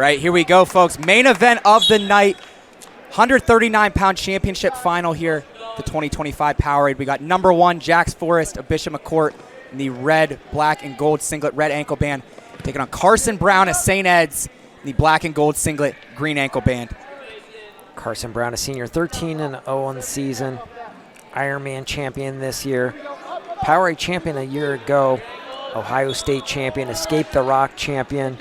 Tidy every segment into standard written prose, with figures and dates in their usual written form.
Right, here we go, folks. Main event of the night. 139-pound championship final here, the 2025 Powerade. We got number one, Jax Forrest of Bishop McCourt in the red, black, and gold singlet, red ankle band, taking on Karson Brown of St. Ed's in the black and gold singlet, green ankle band. Karson Brown, a senior, 13-0 on the season. Ironman champion this year. Powerade champion a year ago. Ohio State champion, Escape the Rock champion.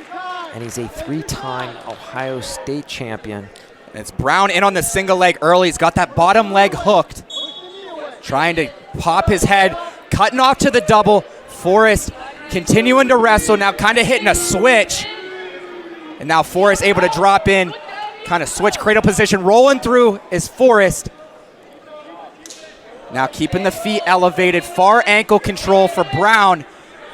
And he's a 3-time Ohio State champion. And it's Brown in on the single leg early. He's got that bottom leg hooked. Trying to pop his head, cutting off to the double. Forrest continuing to wrestle, now kind of hitting a switch. And now Forrest able to drop in, kind of switch cradle position. Rolling through is Forrest. Now keeping the feet elevated. Far ankle control for Brown.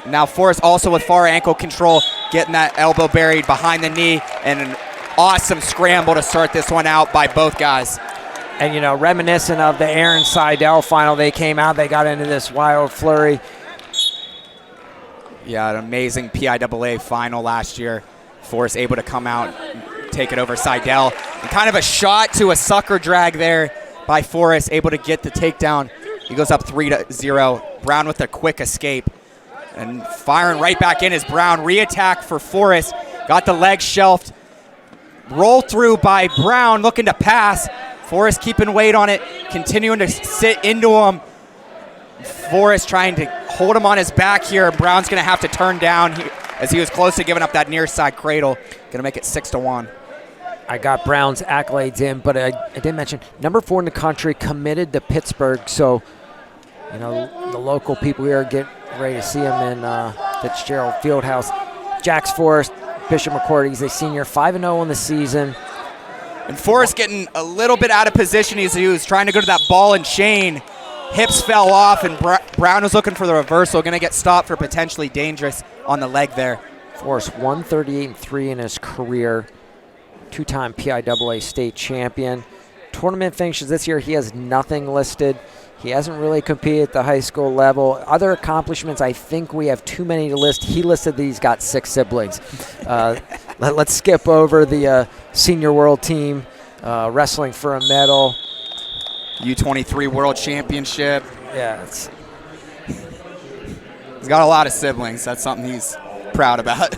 Now Forrest also with far ankle control, getting that elbow buried behind the knee, and an awesome scramble to start this one out by both guys. And, you know, reminiscent of the Aaron Seidel final, they came out, they got into this wild flurry. Yeah, an amazing PIAA final last year. Forrest able to come out and take it over Seidel. And kind of a shot to a sucker drag there by Forrest, able to get the takedown. He goes up 3-0. Brown with a quick escape. And firing right back in is Brown. Re-attack for Forrest. Got the leg shelved. Roll through by Brown, looking to pass. Forrest keeping weight on it, continuing to sit into him. Forrest trying to hold him on his back here. Brown's going to have to turn down as he was close to giving up that near side cradle. Going to make it 6-1. I got Brown's accolades in, but I didn't mention number 4 in the country, committed to Pittsburgh. So, you know, the local people here get ready to see him in Fitzgerald Fieldhouse. Jax Forrest, Bishop McCourt, he's a senior, 5-0 on the season. And Forrest getting a little bit out of position. He was trying to go to that ball and chain. Hips fell off, and Brown was looking for the reversal. Going to get stopped for potentially dangerous on the leg there. Forrest 138-3 in his career. 2-time PIAA state champion. Tournament finishes this year, he has nothing listed. He hasn't really competed at the high school level. Other accomplishments, I think we have too many to list. He listed that he's got 6 siblings. Let's skip over the senior world team, wrestling for a medal. U23 World Championship. Yeah. He's got a lot of siblings. That's something he's proud about.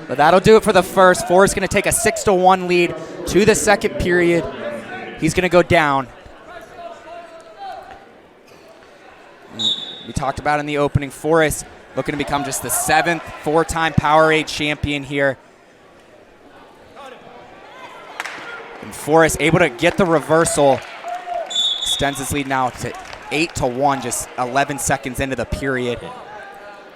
But that'll do it for the first. Forrest going to take a 6-1 lead to the second period. He's going to go down. We talked about in the opening, Forrest looking to become just the 7th 4-time Powerade champion here. And Forrest able to get the reversal. Extends his lead now to 8-1, just 11 seconds into the period.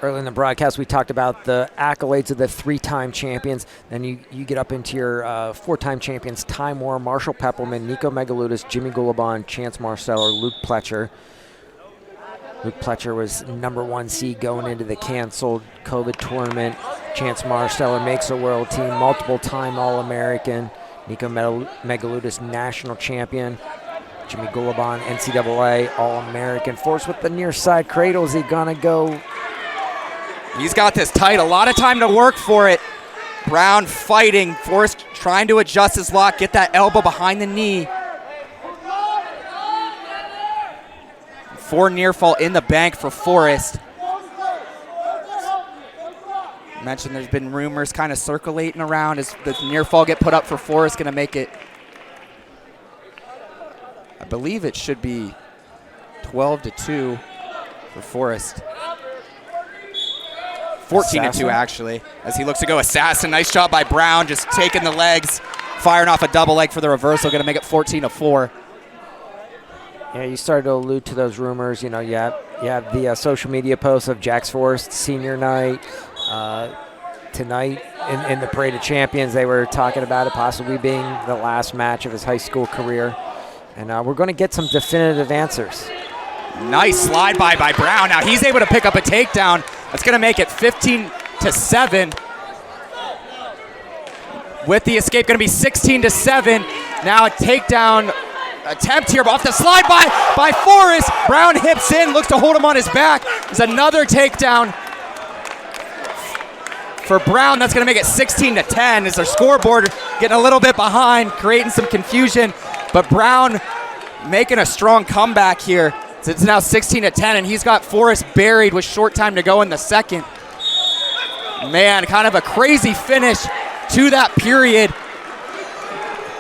Early in the broadcast, we talked about the accolades of the 3-time champions. Then you get up into your 4-time champions, Ty Moore, Marshall Peppelman, Nico Megaludis, Jimmy Gulabon, Chance Marceller, Luke Pletcher. Luke Pletcher was number 1 seed going into the canceled COVID tournament. Chance Marceller makes a world team, multiple-time All-American. Nico Megaludis, national champion. Jimmy Gulabon, NCAA All-American. Forrest with the near side cradle. Is he gonna go? He's got this tight. A lot of time to work for it. Brown fighting. Forrest trying to adjust his lock, get that elbow behind the knee. 4 near fall in the bank for Forrest. Mentioned there's been rumors kind of circulating around. As the near fall get put up for Forrest, going to make it, I believe it should be 12-2 for Forrest. 14-2 actually, as he looks to go assassin. Nice job by Brown, just taking the legs, firing off a double leg for the reversal. Going to make it 14-4. Yeah, you started to allude to those rumors. You know, you have the social media posts of Jax Forrest senior night. Tonight in the Parade of Champions, they were talking about it possibly being the last match of his high school career. And we're going to get some definitive answers. Nice slide by Brown. Now he's able to pick up a takedown. That's going to make it 15-7. With the escape, going to be 16-7. Now a takedown attempt here, but off the slide by Forrest. Brown hips in, looks to hold him on his back. There's another takedown. for Brown. That's going to make it 16-10 as their scoreboard getting a little bit behind, creating some confusion. But Brown making a strong comeback here. So it's now 16-10, and he's got Forrest buried with short time to go in the second. Man, kind of a crazy finish to that period.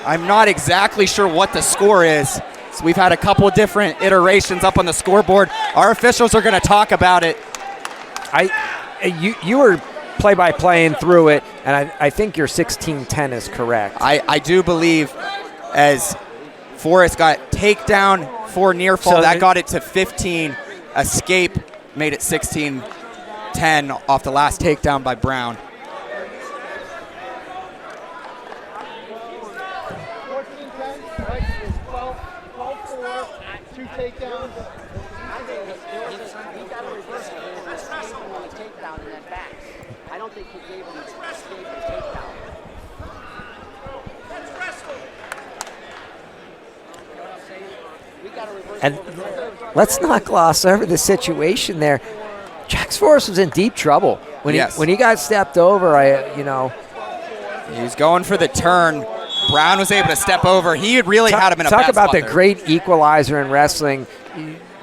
I'm not exactly sure what the score is. So we've had a couple different iterations up on the scoreboard. Our officials are going to talk about it. You were play-by-playing through it, and I think your 16-10 is correct. I do believe as Forrest got takedown for near fall, so that got it to 15. Escape made it 16-10 off the last takedown by Brown. And let's not gloss over the situation there. Jax Forrest was in deep trouble when he got stepped over. He's going for the turn. Brown was able to step over. He had really had him in a bad spot. Talk about the there. Great equalizer in wrestling.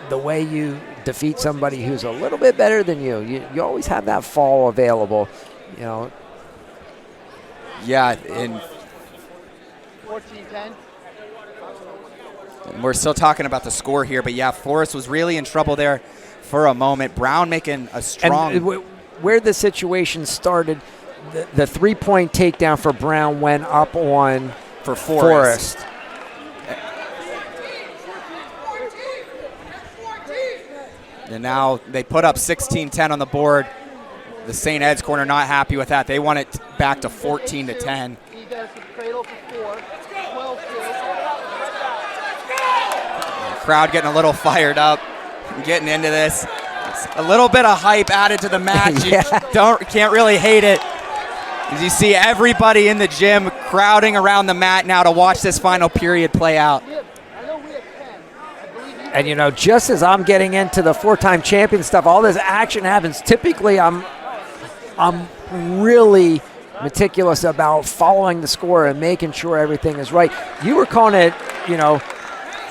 The way you defeat somebody who's a little bit better than you. You always have that fall available. Yeah, and 14-10. We're still talking about the score here, but yeah, Forrest was really in trouble there for a moment. Brown making a strong... And where the situation started, the three-point takedown for Brown went up on for Forrest. And now they put up 16-10 on the board. The St. Ed's corner not happy with that. They want it back to 14-10. Crowd getting a little fired up, getting into this. It's a little bit of hype added to the match. Yeah. You can't really hate it. As you see everybody in the gym crowding around the mat now to watch this final period play out. And just as I'm getting into the four-time champion stuff, all this action happens. Typically, I'm really meticulous about following the score and making sure everything is right. You were calling it,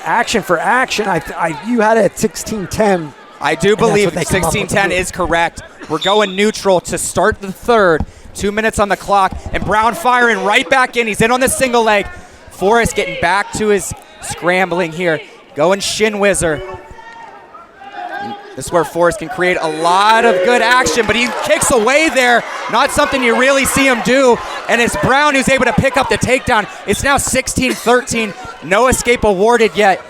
action for action. You had it at 16-10. I do believe 16-10 is correct. We're going neutral to start the third. 2 minutes on the clock, and Brown firing right back in. He's in on the single leg. Forrest getting back to his scrambling here. Going shin whizzer. This is where Forrest can create a lot of good action, but he kicks away there. Not something you really see him do. And it's Brown who's able to pick up the takedown. It's now 16-13. No escape awarded yet.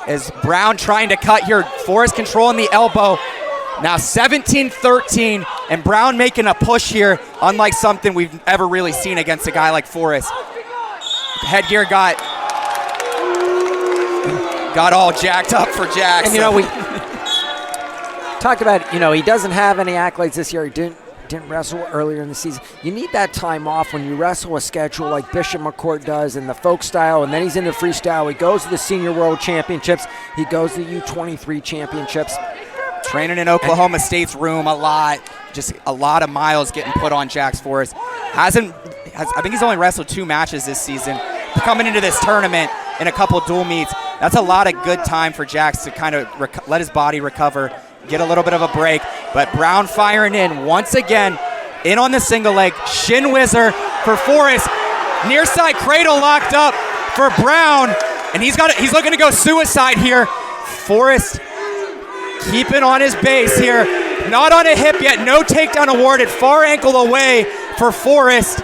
As Brown trying to cut here. Forrest controlling the elbow. Now 17-13, and Brown making a push here, unlike something we've ever really seen against a guy like Forrest. Headgear got all jacked up for Jax. And we talked about, he doesn't have any accolades this year. He didn't wrestle earlier in the season. You need that time off when you wrestle a schedule like Bishop McCourt does in the folk style, and then he's into freestyle. He goes to the Senior World Championships. He goes to the U23 Championships. Training in Oklahoma State's room a lot. Just a lot of miles getting put on Jax Forrest. I think he's only wrestled 2 matches this season. Coming into this tournament in a couple dual meets, that's a lot of good time for Jax to kind of let his body recover, get a little bit of a break. But Brown firing in once again, in on the single leg. Shin whizzer for Forrest. Near side cradle locked up for Brown, and he's looking to go suicide here. Forrest keeping on his base here. Not on a hip yet. No takedown awarded. Far ankle away for Forrest.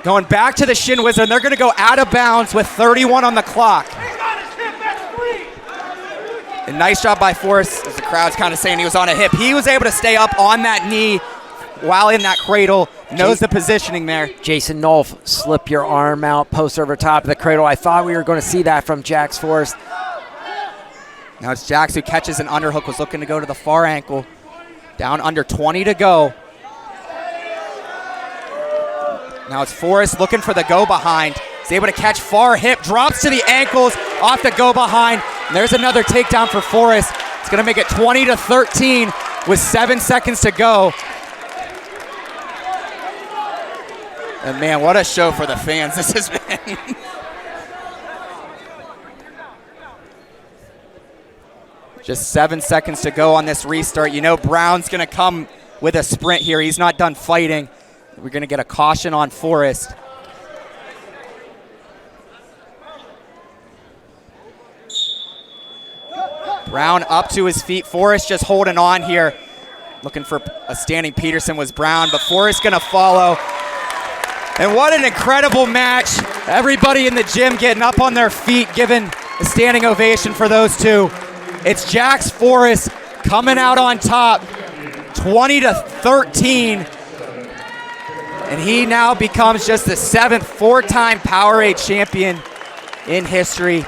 Going back to the shin whizzer, and they're going to go out of bounds with 31 on the clock. And nice job by Forrest, as the crowd's kind of saying he was on a hip. He was able to stay up on that knee while in that cradle. Knows the positioning there. Jason Nolf, slip your arm out, post over top of the cradle. I thought we were going to see that from Jax Forrest. Now it's Jax who catches an underhook, was looking to go to the far ankle. Down under 20 to go. Now it's Forrest looking for the go behind. He's able to catch far hip, drops to the ankles, off the go behind. And there's another takedown for Forrest. It's going to make it 20-13 with 7 seconds to go. And man, what a show for the fans this has been. Just 7 seconds to go on this restart. You know Brown's gonna come with a sprint here. He's not done fighting. We're gonna get a caution on Forrest. Brown up to his feet. Forrest just holding on here. Looking for a standing Peterson was Brown, but Forrest gonna follow. And what an incredible match. Everybody in the gym getting up on their feet, giving a standing ovation for those two. It's Jax Forrest coming out on top, 20-13. And he now becomes just the 7th four-time Powerade champion in history.